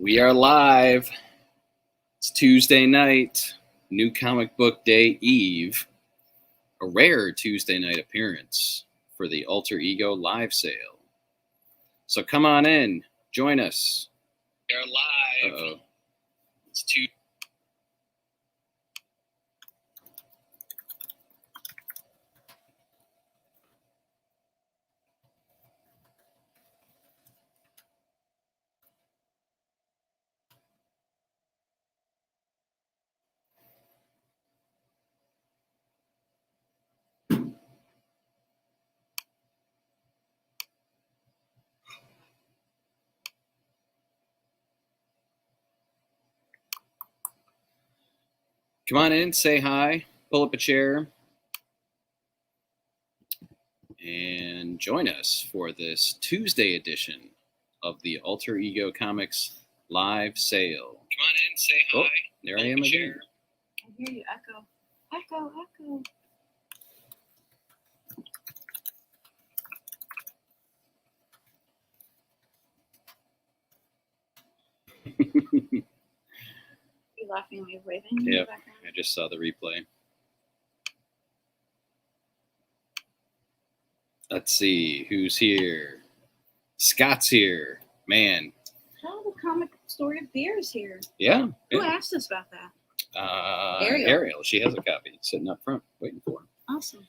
We are live. It's Tuesday night, New Comic Book Day Eve, a rare Tuesday night appearance for the Alter Ego live sale. So come on in, join us. We are live. Uh-oh. It's Tuesday. Come on in, say hi, pull up a chair, and join us for this Tuesday edition of the Alter Ego Comics live sale. Come on in, say hi. Oh, there I am again. I hear you echo. Echo, echo. You laughing at me waving in the background? I just saw the replay. Let's see who's here. Scott's here. Man. Oh, the comic story of beers here. Yeah. Who asked us about that? Ariel. She has a copy sitting up front waiting for him. Awesome.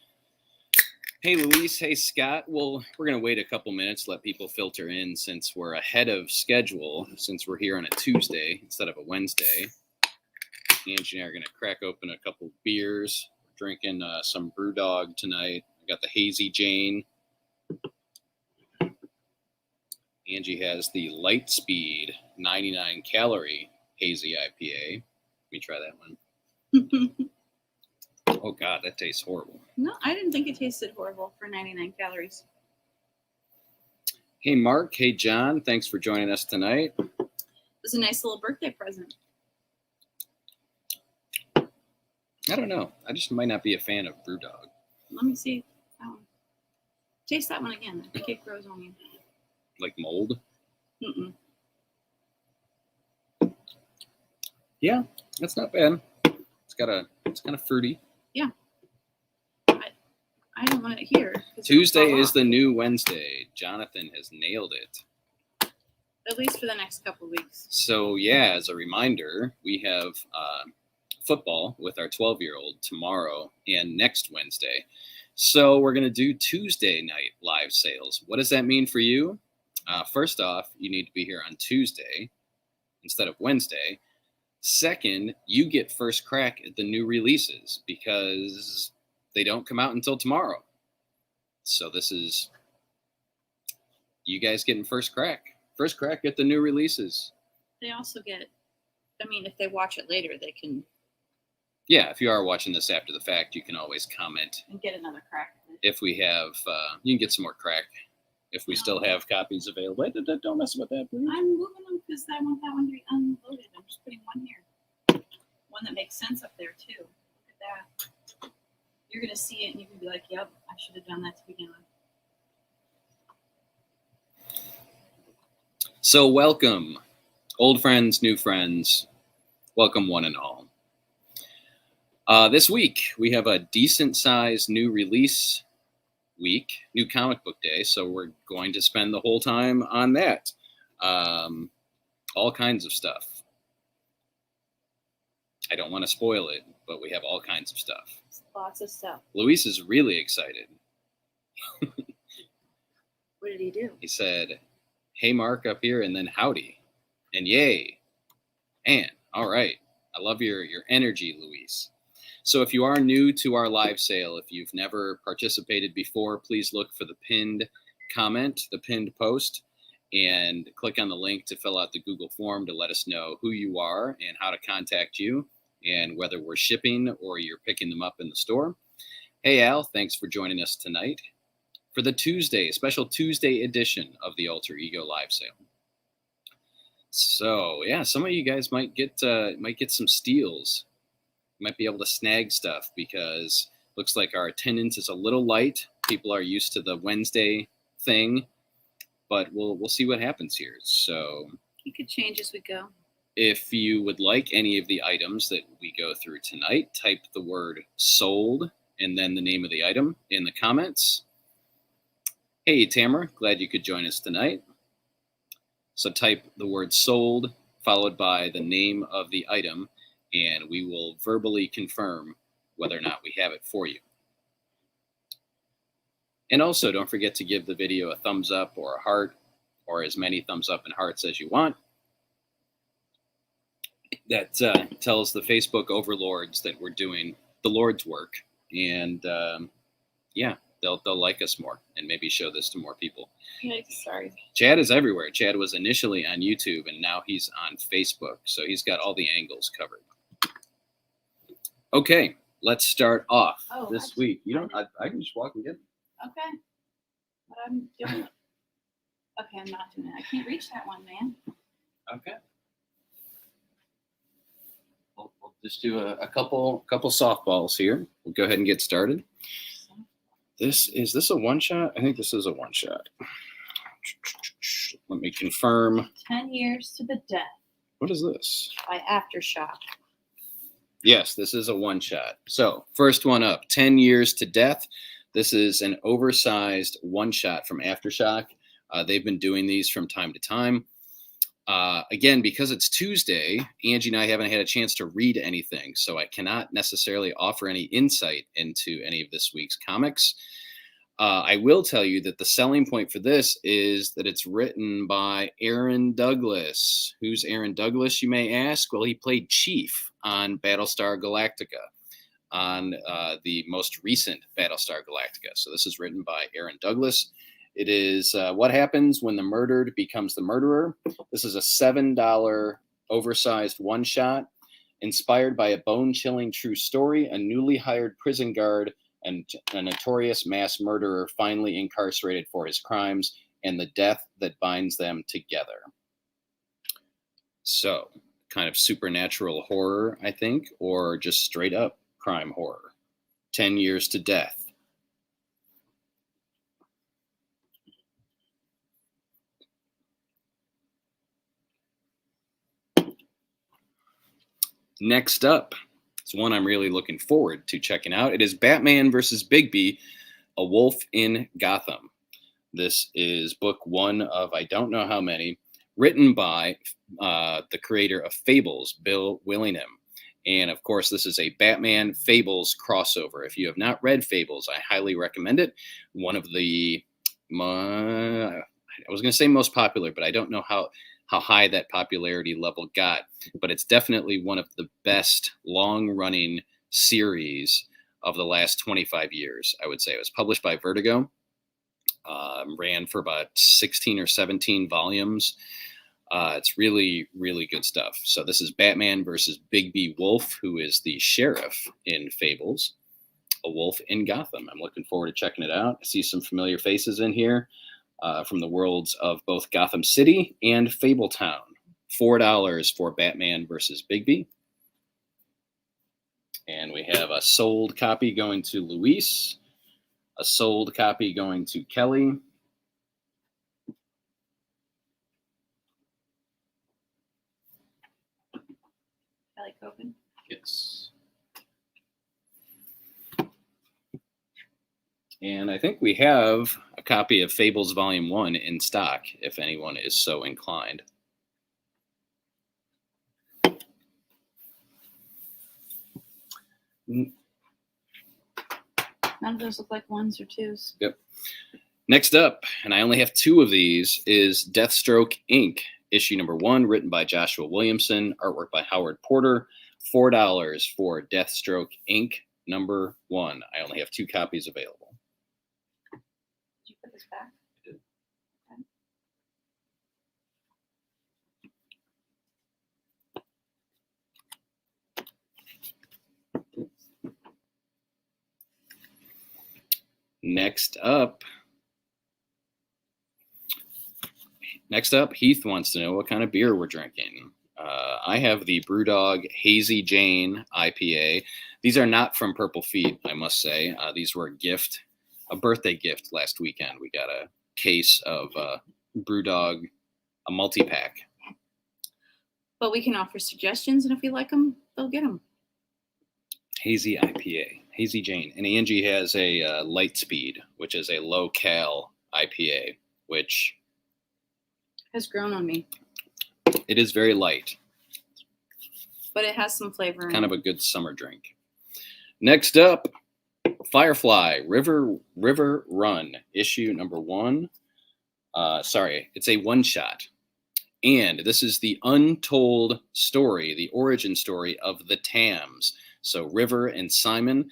Hey, Luis. Hey, Scott. Well, we're going to wait a couple minutes, let people filter in since we're ahead of schedule, since we're here on a Tuesday instead of a Wednesday. Angie and I are going to crack open a couple beers. We're drinking some Brewdog tonight. I got the Hazy Jane. Angie has the Lightspeed 99 calorie Hazy IPA. Let me try that one. Oh, God, that tastes horrible. No, I didn't think it tasted horrible for 99 calories. Hey, Mark. Hey, John. Thanks for joining us tonight. It was a nice little birthday present. I don't know. I just might not be a fan of Brewdog. Let me see that one. Taste that one again. I think it grows on you. Like mold? Mm-mm. Yeah, that's not bad. It's kind of fruity. Yeah. I don't want it here. Tuesday is the new Wednesday. Jonathan has nailed it. At least for the next couple of weeks. So, yeah, as a reminder, we have football with our 12-year-old tomorrow and next Wednesday. So we're going to do Tuesday night live sales. What does that mean for you? First off, you need to be here on Tuesday instead of Wednesday. Second, you get first crack at the new releases because they don't come out until tomorrow. So this is you guys getting first crack. First crack at the new releases. They also get, if they watch it later, they can. Yeah, if you are watching this after the fact, you can always comment. And get another crack. If we have, you can get some more crack. If we still have copies available. Wait, don't mess with that, please. I'm moving them because I want that one to be unloaded. I'm just putting one here. One that makes sense up there, too. Look at that. You're going to see it and you can be like, yep, I should have done that to begin with. So welcome, old friends, new friends. Welcome one and all. This week, we have a decent-sized new release week, new comic book day, so we're going to spend the whole time on that. All kinds of stuff. I don't want to spoil it, but we have all kinds of stuff. Lots of stuff. Luis is really excited. What did he do? He said, hey, Mark, up here, and then howdy, and yay, and all right. I love your energy, Luis. So if you are new to our live sale, if you've never participated before, please look for the pinned comment, the pinned post, and click on the link to fill out the Google form to let us know who you are and how to contact you and whether we're shipping or you're picking them up in the store. Hey, Al, thanks for joining us tonight for the special Tuesday edition of the Alter Ego live sale. So, yeah, some of you guys might get some steals. Might be able to snag stuff because looks like our attendance is a little light. People are used to the Wednesday thing, but we'll see what happens here. So You could change as we go. If you would like any of the items that we go through tonight, type the word sold and then the name of the item in the comments. Hey, Tamara, glad you could join us tonight. So type the word sold followed by the name of the item, and we will verbally confirm whether or not we have it for you. And also, don't forget to give the video a thumbs up or a heart, or as many thumbs up and hearts as you want. That tells the Facebook overlords that we're doing the Lord's work, and yeah, they'll like us more and maybe show this to more people. Sorry. Chad is everywhere. Chad was initially on YouTube, and now he's on Facebook, so he's got all the angles covered. Okay, let's start off this week. You don't. I can just walk and get them. Okay. But I'm doing it. Okay, I'm not doing it. I can't reach that one, man. Okay. We'll just do a couple softballs here. We'll go ahead and get started. Is this a one shot? I think this is a one shot. Let me confirm. 10 years to the death. What is this? By Aftershock. Yes, this is a one shot. So first one up, 10 years to death. This is an oversized one shot from Aftershock. They've been doing these from time to time. Again, because it's Tuesday, Angie and I haven't had a chance to read anything, so I cannot necessarily offer any insight into any of this week's comics. I will tell you that the selling point for this is that it's written by Aaron Douglas. Who's Aaron Douglas, you may ask? Well, he played Chief on Battlestar Galactica, on the most recent Battlestar Galactica. So this is written by Aaron Douglas. It is what happens when the murdered becomes the murderer. This is a $7 oversized one-shot inspired by a bone-chilling true story. A newly hired prison guard and a notorious mass murderer finally incarcerated for his crimes and the death that binds them together. So, kind of supernatural horror, I think, or just straight up crime horror. 10 years to death. Next up, it's one I'm really looking forward to checking out. It is Batman versus Bigby, A Wolf in Gotham. This is book one of I don't know how many, written by the creator of Fables, Bill Willingham. And of course, this is a Batman Fables crossover. If you have not read Fables, I highly recommend it. One of the, I was going to say most popular, but I don't know how high that popularity level got, but it's definitely one of the best long-running series of the last 25 years, I would say. It was published by Vertigo, ran for about 16 or 17 volumes. It's really, really good stuff. So this is Batman versus Bigby Wolf, who is the sheriff in Fables, A Wolf in Gotham. I'm looking forward to checking it out. I see some familiar faces in here. From the worlds of both Gotham City and Fabletown. $4 for Batman versus Bigby. And we have a sold copy going to Luis, a sold copy going to Kelly. Kelly Copen? Yes. And I think we have a copy of Fables Volume 1 in stock, if anyone is so inclined. None of those look like ones or twos. Yep. Next up, and I only have two of these, is Deathstroke Inc., issue number 1, written by Joshua Williamson, artwork by Howard Porter. $4 for Deathstroke Inc. number 1. I only have two copies available. Did you put this back? I did. Okay. Next up, Heath wants to know what kind of beer we're drinking. I have the Brewdog Hazy Jane IPA. These are not from Purple Feet, I must say. These were a birthday gift last weekend. We got a case of Brewdog, a multi-pack But we can offer suggestions, and if we like them, they'll get them. Hazy IPA. Hazy Jane. And Angie has a Light Speed, which is a low-cal IPA, which Has grown on me. it is very light. But it has some flavor. Kind of a good summer drink. Next up, Firefly River Run, issue number 1. It's a one-shot. And this is the untold story, the origin story of the Tams. So River and Simon,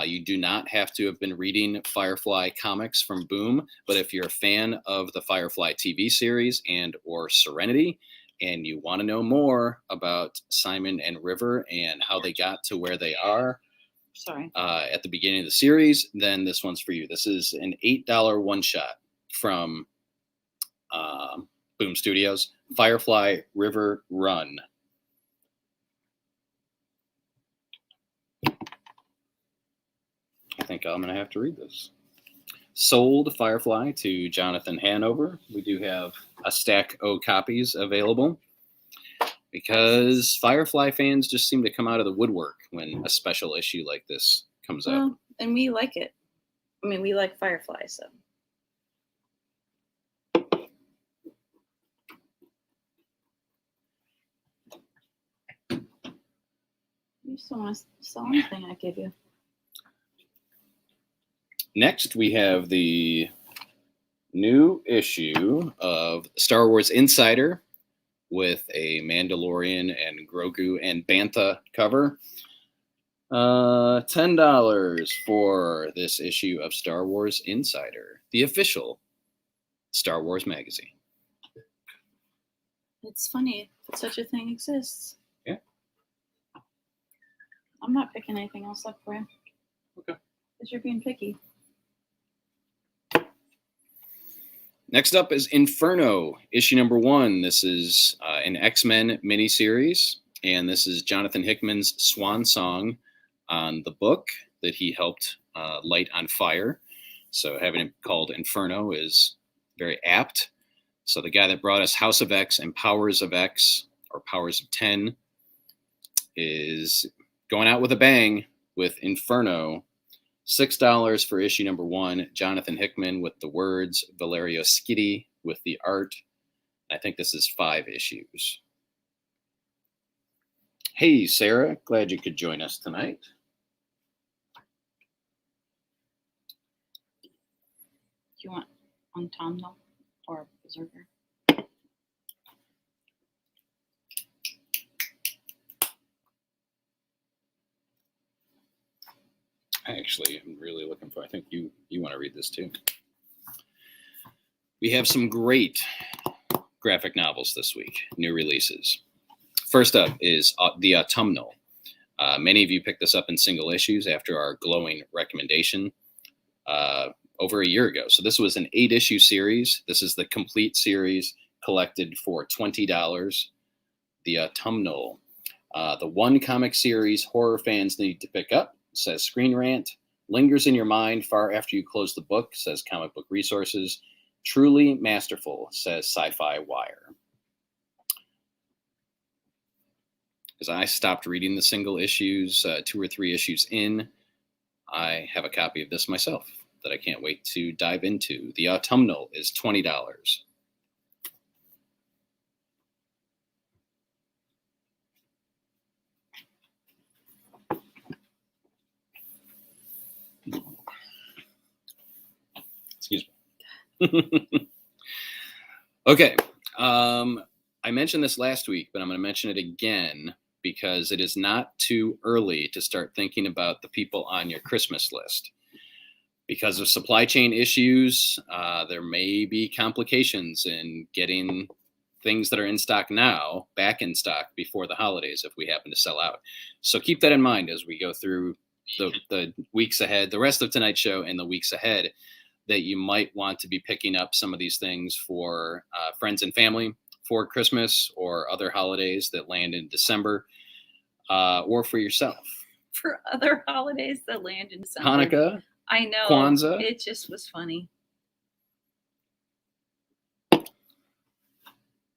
you do not have to have been reading Firefly comics from Boom, but if you're a fan of the Firefly TV series and or Serenity, and you want to know more about Simon and River and how they got to where they are at the beginning of the series, then this one's for you. This is an $8 one-shot from Boom Studios, Firefly River Run. I think I'm going to have to read this. Sold Firefly to Jonathan Hanover. We do have a stack of copies available because Firefly fans just seem to come out of the woodwork when a special issue like this comes out. And we like it. I mean, we like Firefly, so. You still want to sell anything I give you? Next, we have the new issue of Star Wars Insider with a Mandalorian and Grogu and Bantha cover. $10 for this issue of Star Wars Insider, the official Star Wars magazine. It's funny that such a thing exists. Yeah. I'm not picking anything else up for you. Okay. Because you're being picky. Next up is Inferno, issue number 1. This is an X-Men miniseries, and this is Jonathan Hickman's swan song on the book that he helped light on fire. So having it called Inferno is very apt. So the guy that brought us House of X and Powers of X, or Powers of 10, is going out with a bang with Inferno. $6 for issue number 1. Jonathan Hickman with the words, Valerio Schiti with the art. I think this is 5 issues. Hey, Sarah, glad you could join us tonight. Do you want Autumnal or Berserker? I actually am really looking for, I think you want to read this too. We have some great graphic novels this week, new releases. First up is The Autumnal. Many of you picked this up in single issues after our glowing recommendation over a year ago. So this was an 8-issue series. This is the complete series collected for $20. The Autumnal. The one comic series horror fans need to pick up, says Screen Rant. Lingers in your mind far after you close the book, says Comic Book Resources. Truly masterful, says Sci-Fi Wire. Because I stopped reading the single issues 2 or 3 issues in, I have a copy of this myself that I can't wait to dive into. The Autumnal is $20. Excuse me. Okay. I mentioned this last week, but I'm going to mention it again because it is not too early to start thinking about the people on your Christmas list. Because of supply chain issues, there may be complications in getting things that are in stock now back in stock before the holidays if we happen to sell out. So keep that in mind as we go through the weeks ahead, the rest of tonight's show and the weeks ahead, that you might want to be picking up some of these things for friends and family for Christmas or other holidays that land in December, or for yourself. For other holidays that land in December. Hanukkah. I know. Kwanzaa. It just was funny.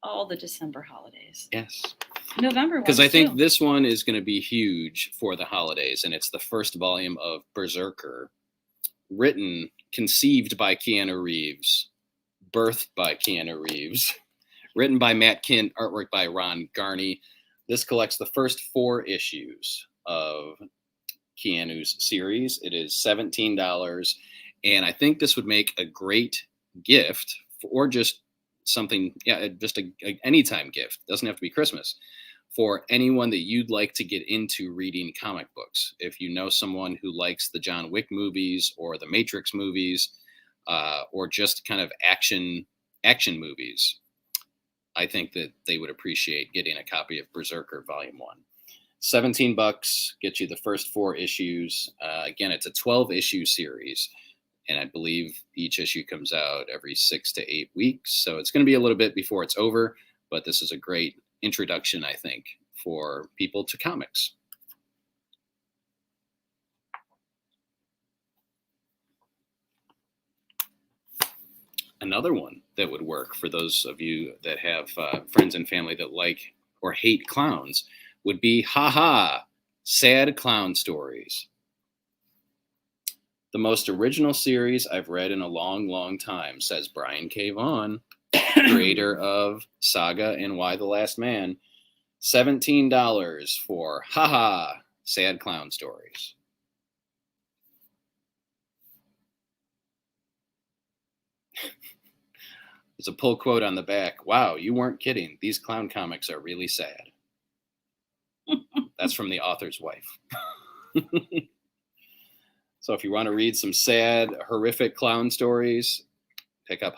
All the December holidays. Yes. November Because I think too. this one is going to be huge for the holidays, and it's the first volume of Berserker, written, conceived by Keanu Reeves, birthed by Keanu Reeves, written by Matt Kint, artwork by Ron Garney. This collects the first 4 issues of Keanu's series. It is $17, and I think this would make a great gift, or just something, just a anytime gift. Doesn't have to be Christmas, for anyone that you'd like to get into reading comic books. If you know someone who likes the John Wick movies or the Matrix movies, or just kind of action movies, I think that they would appreciate getting a copy of Berserker Volume 1. $17 gets you the first 4 issues. Again, it's a 12-issue series, and I believe each issue comes out every 6 to 8 weeks. So it's going to be a little bit before it's over, but this is a great introduction, I think, for people to comics. Another one that would work for those of you that have friends and family that like or hate clowns would be Sad Clown Stories. The most original series I've read in a long, long time, says Brian K. Vaughan, creator of Saga and Why the Last Man. $17 for Sad Clown Stories. There's a pull quote on the back. Wow, you weren't kidding. These clown comics are really sad. That's from the author's wife. So if you want to read some sad, horrific clown stories, pick up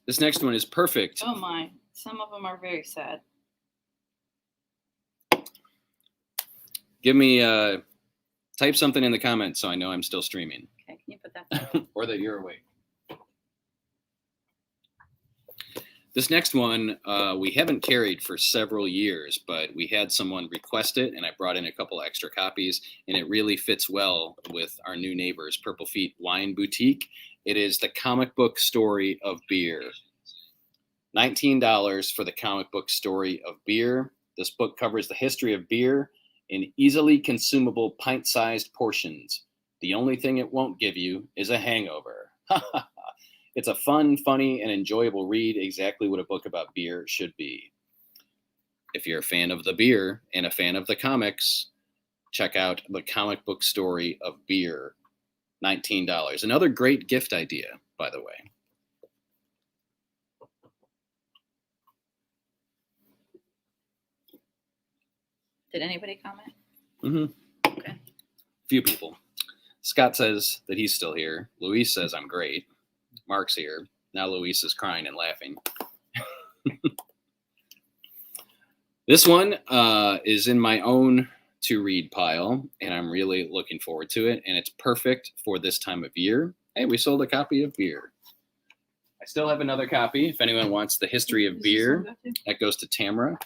This next one is perfect. Oh my. Some of them are very sad. Give me, type something in the comments so I know I'm still streaming. Okay, can you put that down? Or that you're awake. This next one we haven't carried for several years, but we had someone request it, and I brought in a couple extra copies, and it really fits well with our new neighbors, Purple Feet Wine Boutique. It is The Comic Book Story of Beer. $19 for The Comic Book Story of Beer. This book covers the history of beer in easily consumable pint-sized portions. The only thing it won't give you is a hangover. It's a fun, funny, and enjoyable read, exactly what a book about beer should be. If you're a fan of the beer and a fan of the comics, check out The Comic Book Story of Beer. $19. Another great gift idea, by the way. Did anybody comment? Mm-hmm. Okay. Few people. Scott says that he's still here. Luis says I'm great. Mark's here. Now Luis is crying and laughing. This one is in my own to-read pile, and I'm really looking forward to it, and it's perfect for this time of year. Hey, we sold a copy of beer. I still have another copy. If anyone wants the history of beer, that goes to Tamara.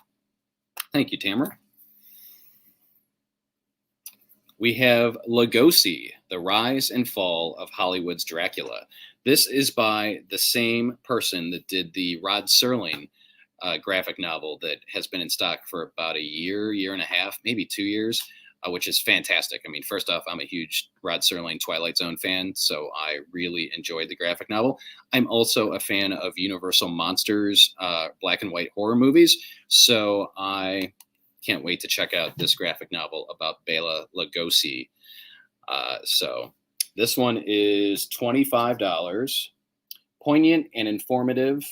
Thank you, Tamara. We have Lugosi, The Rise and Fall of Hollywood's Dracula. This is by the same person that did the Rod Serling graphic novel that has been in stock for about a year, year and a half, maybe 2 years, which is fantastic. I mean, first off, I'm a huge Rod Serling Twilight Zone fan, so I really enjoyed the graphic novel. I'm also a fan of Universal Monsters black and white horror movies, so I can't wait to check out this graphic novel about Bela Lugosi. So this one is $25. Poignant and informative,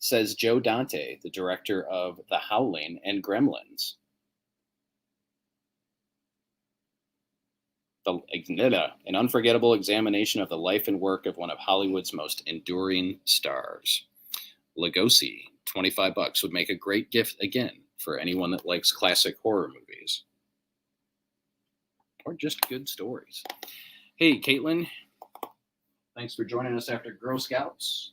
says Joe Dante, the director of The Howling and Gremlins. An unforgettable examination of the life and work of one of Hollywood's most enduring stars. Lugosi, $25 would make a great gift again for anyone that likes classic horror movies. Or just good stories. Hey, Caitlin. Thanks for joining us after Girl Scouts.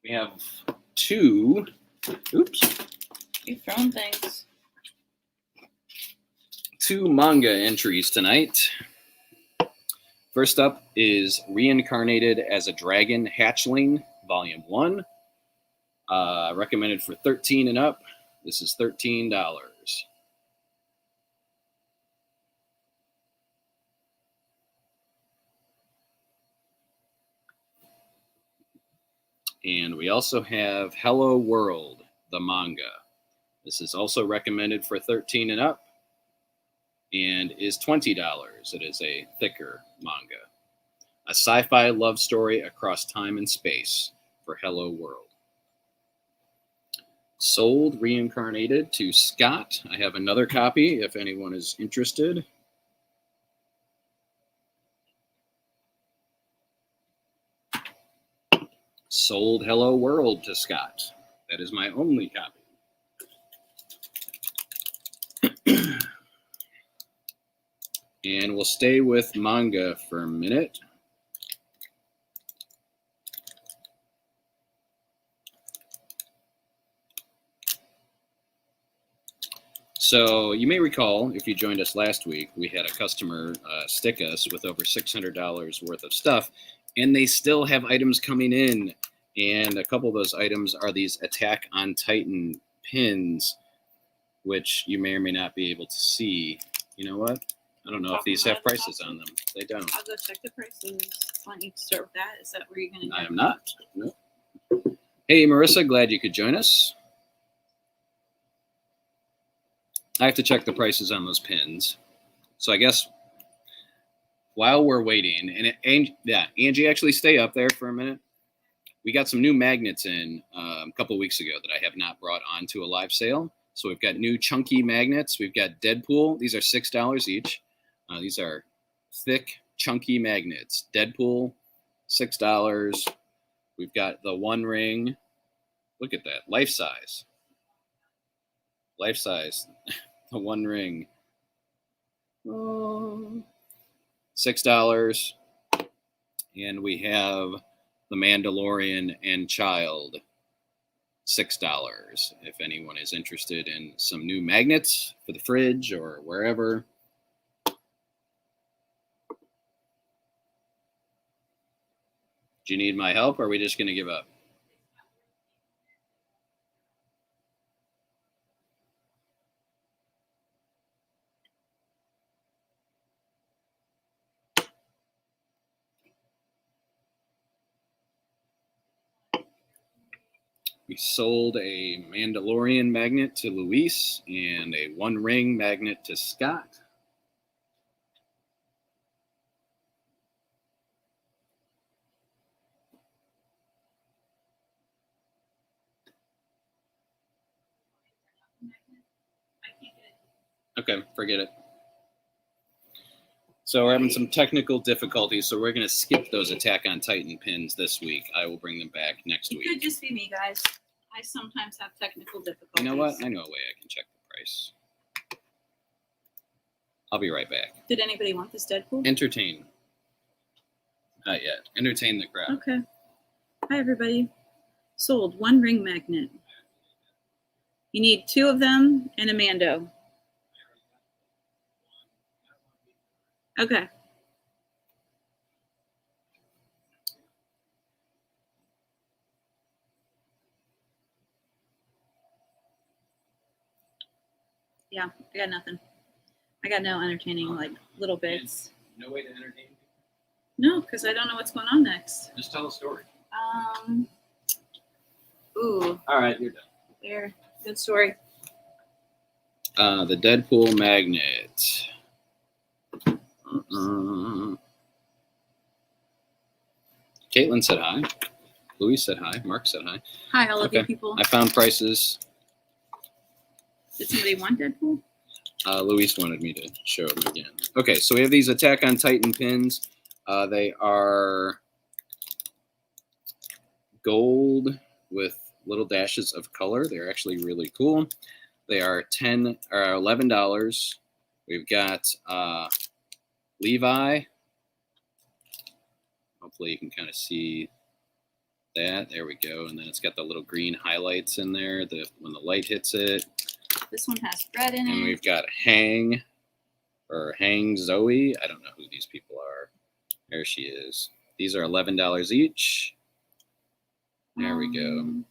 We have Oops. You've thrown things. 2 manga entries tonight. First up is Reincarnated as a Dragon Hatchling, Volume 1. Recommended for 13 and up. This is $13. And we also have Hello World, the manga. This is also recommended for 13 and up and is $20. It is a thicker manga. A sci-fi love story across time and space for Hello World. Sold Reincarnated to Scott. I have another copy if anyone is interested. Sold Hello World to Scott. That is my only copy. And we'll stay with manga for a minute. So you may recall, if you joined us last week, we had a customer stick us with over $600 worth of stuff, and they still have items coming in. And a couple of those items are these Attack on Titan pins, which you may or may not be able to see. You know what? I don't know if these have prices on them. They don't. I'll go check the prices. Why don't you start with that? Is that where you're going to go? I am not. No. Hey, Marissa, glad you could join us. I have to check the prices on those pins. So I guess while we're waiting, Angie, actually stay up there for a minute. We got some new magnets in a couple weeks ago that I have not brought onto a live sale. So we've got new chunky magnets. We've got Deadpool. These are $6 each. These are thick, chunky magnets. Deadpool, $6. We've got the One Ring. Look at that. Life size. Life size. The One Ring. $6. And we have the Mandalorian and Child. $6. If anyone is interested in some new magnets for the fridge or wherever. Do you need my help, or are we just going to give up? We sold a Mandalorian magnet to Luis and a One Ring magnet to Scott. Okay, forget it. So we're having some technical difficulties, so we're going to skip those Attack on Titan pins this week. I will bring them back next week. It could just be me, guys. I sometimes have technical difficulties. You know what? I know a way I can check the price. I'll be right back. Did anybody want this Deadpool? Entertain. Not yet. Entertain the crowd. Okay. Hi, everybody. Sold One Ring magnet. You need 2 of them and a Mando. Okay. Yeah, I got nothing. I got no entertaining, like, little bits. No way to entertain? No, because I don't know what's going on next. Just tell a story. Ooh. All right, you're done. There. Good story. The Deadpool magnet. Caitlin said hi. Louis said hi. Mark said hi. Hi, all of you people. I found prices. Did somebody want Deadpool? Luis wanted me to show them again. Okay, so we have these Attack on Titan pins. They are gold with little dashes of color. They're actually really cool. They are $11. We've got Levi. Hopefully you can kind of see that. There we go. And then it's got the little green highlights in there when the light hits it. This one has red in it. And we've got Hang. or Hang Zoe. I don't know who these people are. There she is. These are $11 each. There we go.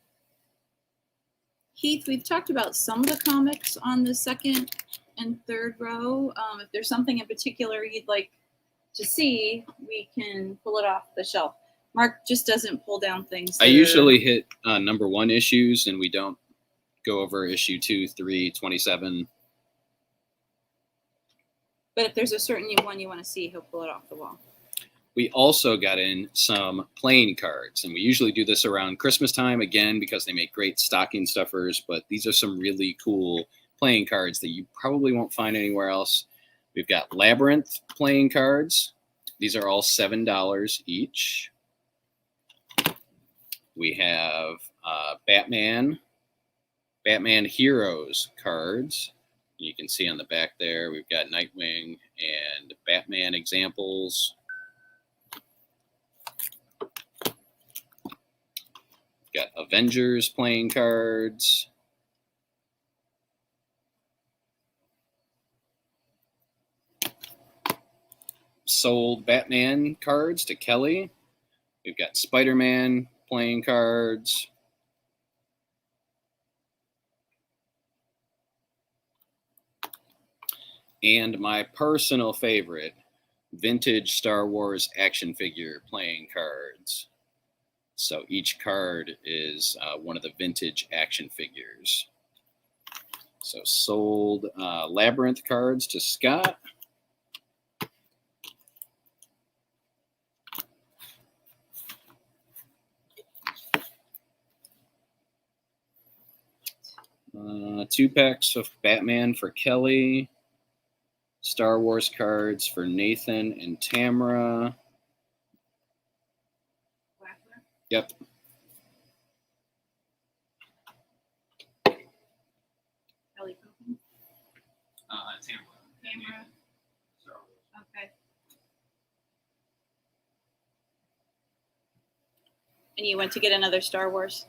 Heath, we've talked about some of the comics on the second and third row. If there's something in particular you'd like to see, we can pull it off the shelf. Mark just doesn't pull down things. I usually hit number 1 issues, and we don't go over issue 2, 3, 27. But if there's a certain one you want to see, he'll pull it off the wall. We also got in some playing cards, and we usually do this around Christmas time, again, because they make great stocking stuffers, but these are some really cool playing cards that you probably won't find anywhere else. We've got Labyrinth playing cards. These are all $7 each. We have Batman Heroes cards. You can see on the back there, we've got Nightwing and Batman examples. We've got Avengers playing cards. Sold Batman cards to Kelly. We've got Spider-Man playing cards. And my personal favorite, vintage Star Wars action figure playing cards. So each card is one of the vintage action figures. So sold Labyrinth cards to Scott. Two packs of Batman for Kelly. Star Wars cards for Nathan and Tamara. Yep. Kelly Cooper? Tamara. Okay. And you went to get another Star Wars?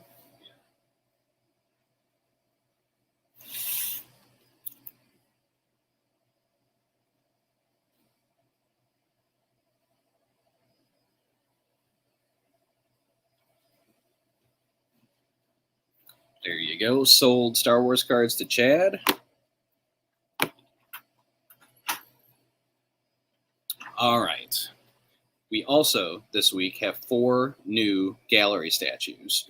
There you go. Sold Star Wars cards to Chad. All right. We also, this week, have 4 new gallery statues.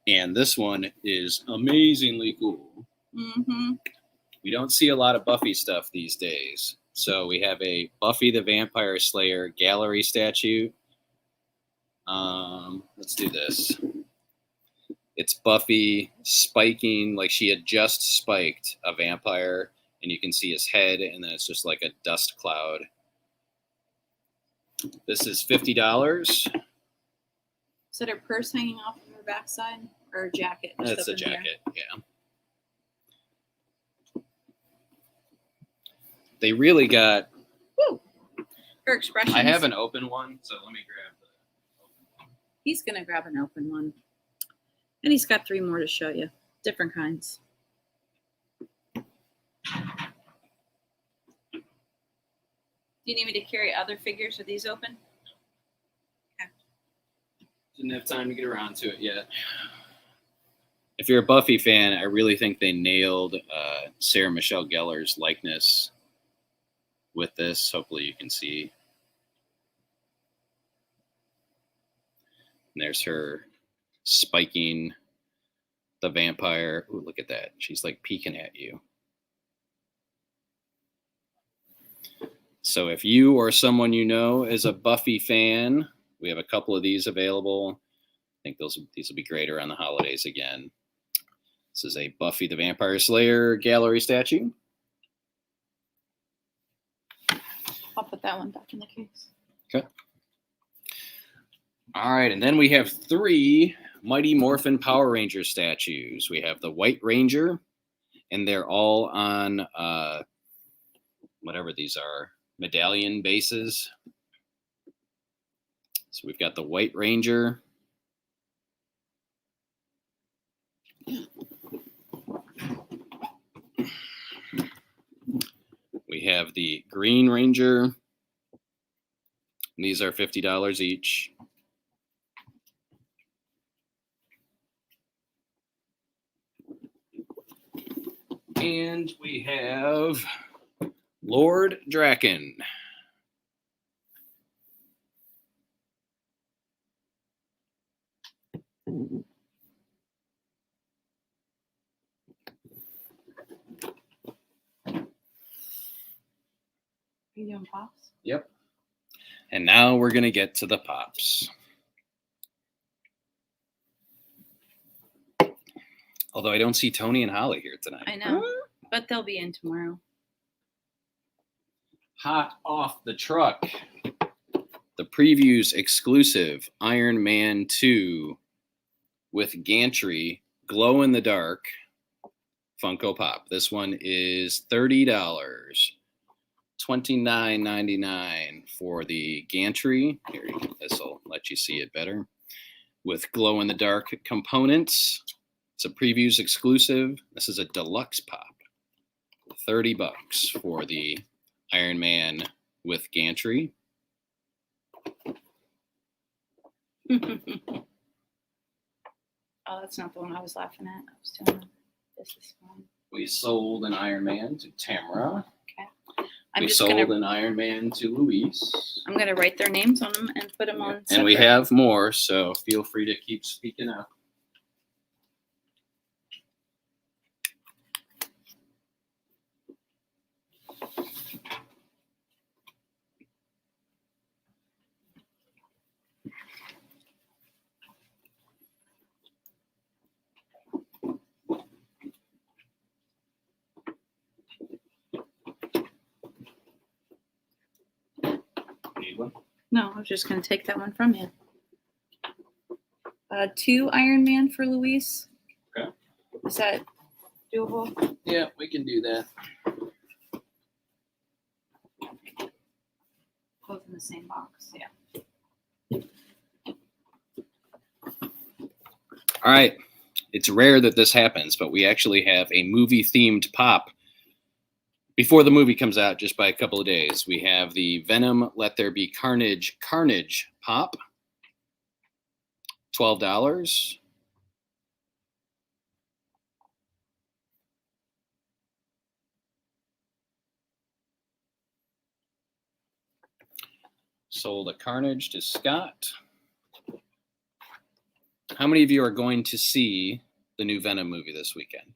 And this one is amazingly cool. Mm-hmm. We don't see a lot of Buffy stuff these days. So we have a Buffy the Vampire Slayer gallery statue. Let's do this. It's Buffy spiking, like she had just spiked a vampire, and you can see his head, and then it's just like a dust cloud. This is $50. Is that her purse hanging off of her backside? Or a jacket? That's a jacket, yeah. They really got... Woo! Her expressions. I have an open one, so let me grab the open one. He's going to grab an open one. And he's got 3 more to show you. Different kinds. Do you need me to carry other figures? Are these open? Okay. Didn't have time to get around to it yet. If you're a Buffy fan, I really think they nailed Sarah Michelle Gellar's likeness with this. Hopefully you can see. And there's her spiking the vampire. Ooh, look at that. She's like peeking at you. So if you or someone you know is a Buffy fan, we have a couple of these available. I think these will be great around the holidays again. This is a Buffy the Vampire Slayer gallery statue. I'll put that one back in the case. Okay. All right, and then we have 3 Mighty Morphin Power Ranger statues. We have the White Ranger, and they're all on whatever these are, medallion bases. So we've got the White Ranger. We We have the Green Ranger. These are $50 each. And we have Lord Draken. Are you doing pops? Yep. And now we're going to get to the pops. Although I don't see Tony and Holly here tonight. I know, but they'll be in tomorrow. Hot off the truck. The previews exclusive Iron Man 2 with Gantry glow in the dark Funko Pop. This one is $30. $29.99 for the Gantry. Here, this will let you see it better. With glow in the dark components. It's a previews exclusive. This is a deluxe pop. $30 for the Iron Man with Gantry. Oh, that's not the one I was laughing at. I was telling them this is fun. We sold an Iron Man to Tamara. Okay. We sold an Iron Man to Luis. I'm gonna write their names on them and put them on. And separate. we have more, so feel free to keep speaking up. Need one? No, I was just gonna take that one from you. 2 Iron Man for Luis. Okay. Is that doable? Yeah, we can do that. Both in the same box. Yeah. All right. It's rare that this happens, but we actually have a movie-themed pop before the movie comes out, just by a couple of days. We have the Venom Let There Be Carnage pop. $12. Sold a Carnage to Scott. How many of you are going to see the new Venom movie this weekend?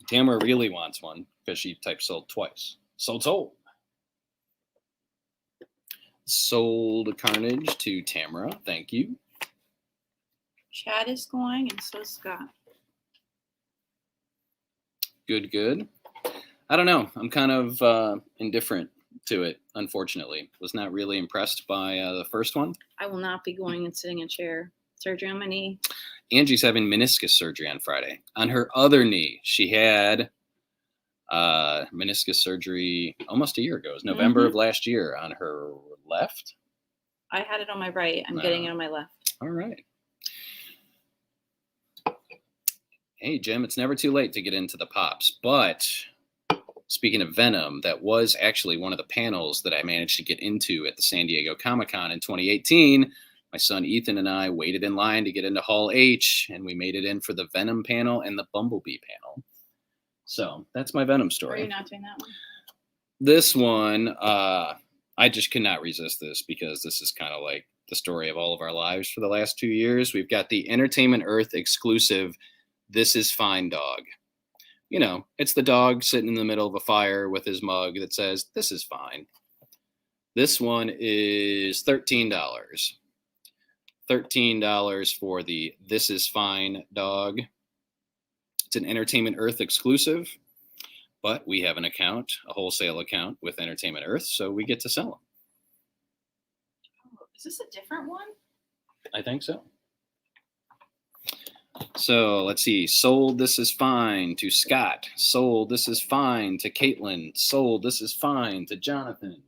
Tamara really wants one because she typed sold twice. Sold. Sold a Carnage to Tamara. Thank you. Chad is going, and so is Scott. Good. I don't know. I'm kind of indifferent to it, unfortunately. Was not really impressed by the first one. I will not be going and sitting in a chair. Surgery on my knee. Angie's having meniscus surgery on Friday. On her other knee, she had meniscus surgery almost a year ago. It was November of last year on her left. I had it on my right. I'm getting it on my left. All right. Hey, Jim, it's never too late to get into the pops. But speaking of Venom, that was actually one of the panels that I managed to get into at the San Diego Comic-Con in 2018. My son Ethan and I waited in line to get into Hall H, and we made it in for the Venom panel and the Bumblebee panel. So that's my Venom story. Are you not doing that one? This one, I just could not resist this because this is kind of like the story of all of our lives for the last 2 years. We've got the Entertainment Earth exclusive This Is Fine dog. You know, it's the dog sitting in the middle of a fire with his mug that says, "This is fine." This one is $13. $13 for the This Is Fine dog. It's an Entertainment Earth exclusive, but we have an account, a wholesale account with Entertainment Earth, so we get to sell them. Oh, is this a different one? I think so. So let's see. Sold This Is Fine to Scott. Sold This Is Fine to Caitlin. Sold This Is Fine to Jonathan.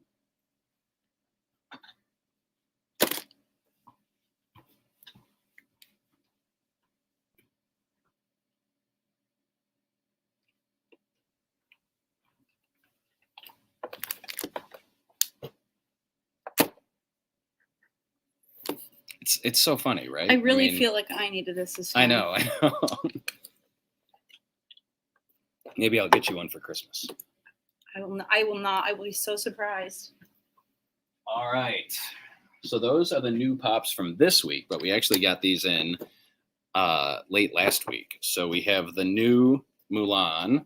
It's so funny, right? I really feel like I needed this as well. I know. Maybe I'll get you one for Christmas. I will not. I will be so surprised. All right. So those are the new pops from this week, but we actually got these in late last week. So we have the new Mulan.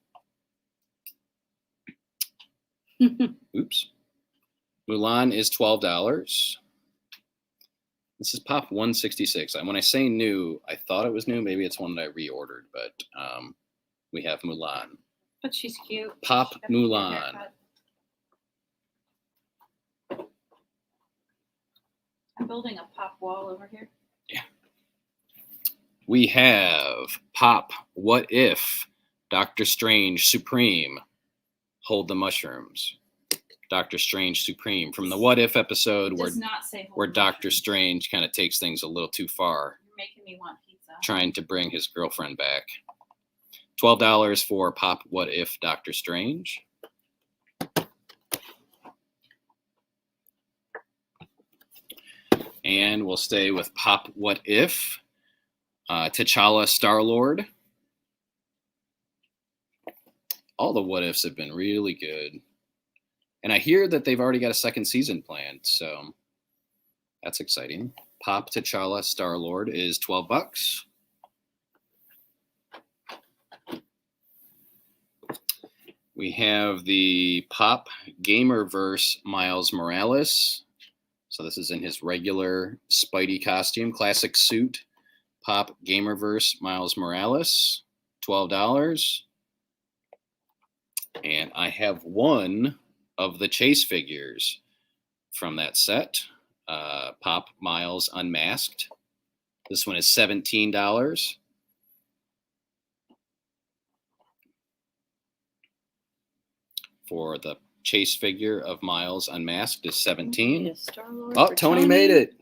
Oops. Mulan is $12. This is Pop 166. And when I say new, I thought it was new. Maybe it's one that I reordered, but we have Mulan. But she's cute. Pop Mulan. I'm building a pop wall over here. Yeah. We have Pop What If Doctor Strange Supreme. Hold the mushrooms. Doctor Strange Supreme from the What If episode where Doctor Strange kind of takes things a little too far. You're making me want pizza. Trying to bring his girlfriend back. $12 for Pop What If Doctor Strange. And we'll stay with Pop What If T'Challa Star-Lord. All the What Ifs have been really good. And I hear that they've already got a second season planned, so that's exciting. Pop T'Challa Star-Lord is $12. We have the Pop Gamerverse Miles Morales. So this is in his regular Spidey costume, classic suit. Pop Gamerverse Miles Morales, $12. And I have one of the Chase figures from that set. Pop Miles Unmasked. This one is $17. For the Chase figure of Miles Unmasked is $17. Oh, Tony made it.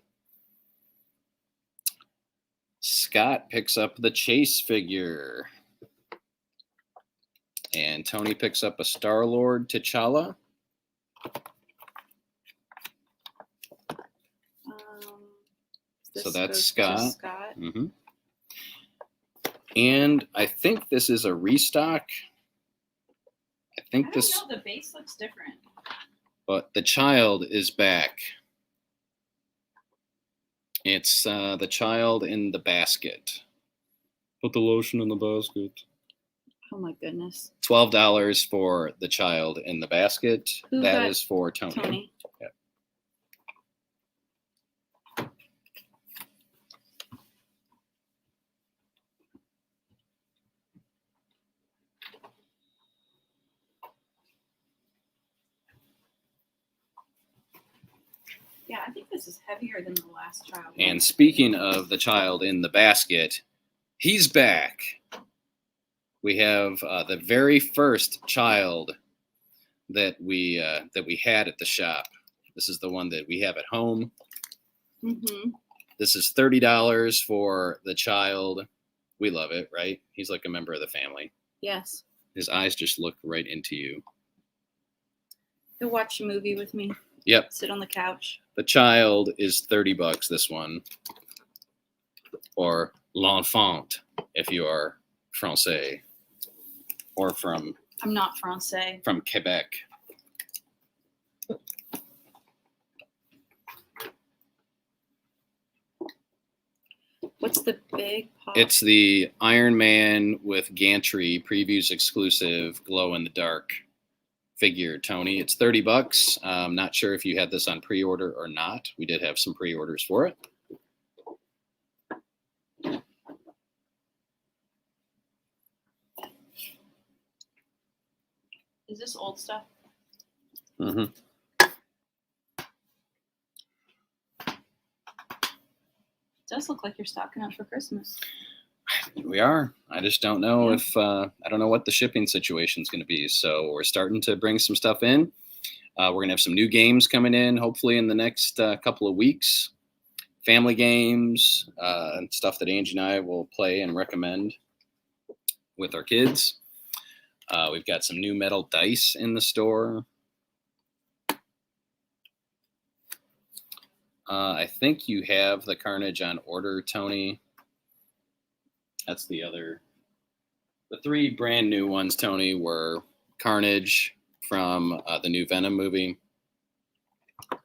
Scott picks up the Chase figure. And Tony picks up a Star-Lord T'Challa. So that's Scott. Mm-hmm. And I think this is a restock. I don't know. The base looks different. But the child is back. It's the child in the basket. Put the lotion in the basket. Oh my goodness. $12 for the child in the basket. That is for Tony. Yep. Yeah, I think this is heavier than the last child. And speaking of the child in the basket, he's back. We have the very first child that we had at the shop. This is the one that we have at home. Mm-hmm. This is $30 for the child. We love it, right? He's like a member of the family. Yes. His eyes just look right into you. He'll watch a movie with me. Yep. Sit on the couch. The child is $30, this one. Or l'enfant, if you are Francais. Or from... I'm not Francais. From Quebec. What's the big pop? It's the Iron Man with Gantry previews exclusive glow-in-the-dark figure, Tony. It's $30. I'm not sure if you had this on pre-order or not. We did have some pre-orders for it. Is this old stuff? Mm-hmm. It does look like you're stocking up for Christmas. We are. I just don't know if I don't know what the shipping situation is going to be. So we're starting to bring some stuff in. We're going to have some new games coming in, hopefully in the next couple of weeks. Family games and stuff that Angie and I will play and recommend with our kids. We've got some new metal dice in the store. I think you have the Carnage on order, Tony. That's the other. The 3 brand new ones, Tony, were Carnage from the new Venom movie,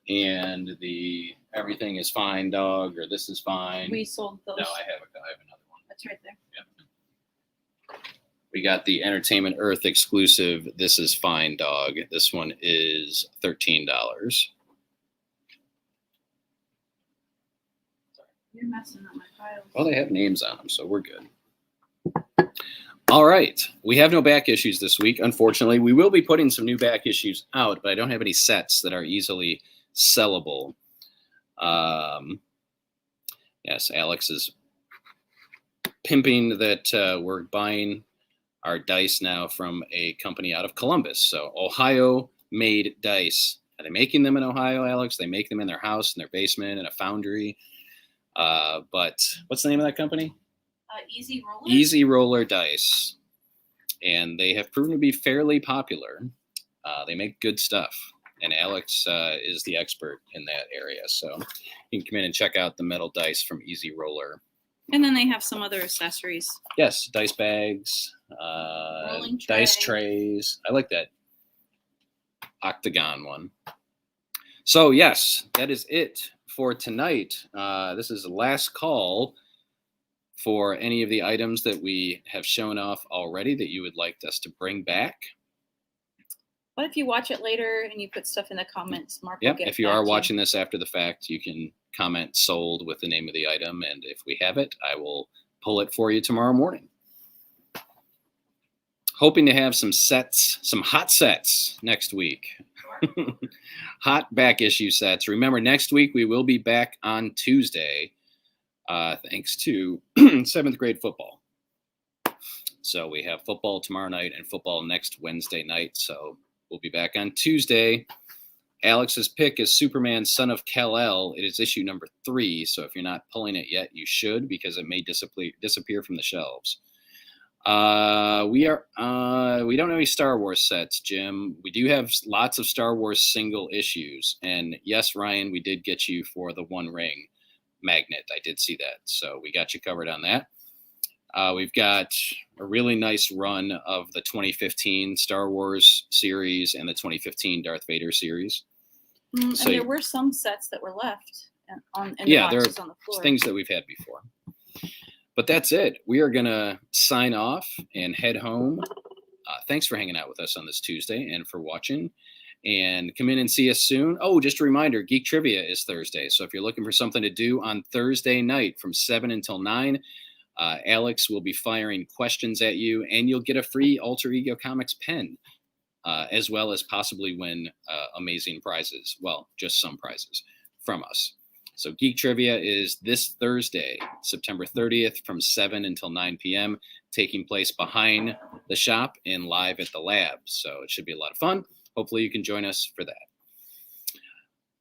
and the Everything is Fine Dog, or This is Fine. We sold those. No, I have another one. That's right there. Yeah. We got the Entertainment Earth exclusive This is Fine Dog. This one is $13. You're messing up my files. Well, they have names on them, so we're good. All right. We have no back issues this week, unfortunately. We will be putting some new back issues out, but I don't have any sets that are easily sellable. Yes, Alex is pimping that we're buying our dice now from a company out of Columbus. So Ohio-made dice. Are they making them in Ohio, Alex? They make them in their house, in their basement, in a foundry. But what's the name of that company? Easy Roller? Easy Roller Dice. And they have proven to be fairly popular. They make good stuff. And Alex is the expert in that area. So you can come in and check out the metal dice from Easy Roller. And then they have some other accessories. Yes, dice bags, dice trays. I like that octagon one. So, yes, that is it for tonight. This is the last call for any of the items that we have shown off already that you would like us to bring back. What if you watch it later and you put stuff in the comments? Mark will Yep, get if you back are to watching this after the fact, you can comment sold with the name of the item, and if we have it, I will pull it for you tomorrow morning. Hoping to have some sets, some hot sets next week. Hot back issue sets. Remember, next week we will be back on Tuesday, thanks to 7th grade football. So we have football tomorrow night and football next Wednesday night. So we'll be back on Tuesday. Alex's pick is Superman, Son of Kal-El. It is issue number 3. So if you're not pulling it yet, you should, because it may disappear from the shelves. We don't have any Star Wars sets, Jim. We do have lots of Star Wars single issues. And yes, Ryan, we did get you for the One Ring magnet. I did see that. So we got you covered on that. We've got a really nice run of the 2015 Star Wars series and the 2015 Darth Vader series. And there were some sets that were left in yeah, the there boxes are on the floor. things that we've had before. But that's it. We are going to sign off and head home. Thanks for hanging out with us on this Tuesday and for watching. And come in and see us soon. Oh, just a reminder, Geek Trivia is Thursday. So if you're looking for something to do on Thursday night from 7 until 9, Alex will be firing questions at you, and you'll get a free Alter Ego Comics pen, as well as possibly win amazing prizes. Well, just some prizes from us. So Geek Trivia is this Thursday, September 30th from 7 until 9 p.m., taking place behind the shop and live at the lab. So it should be a lot of fun. Hopefully you can join us for that.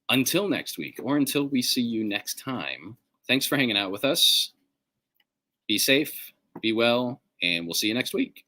Until next week, or until we see you next time, thanks for hanging out with us. Be safe, be well, and we'll see you next week.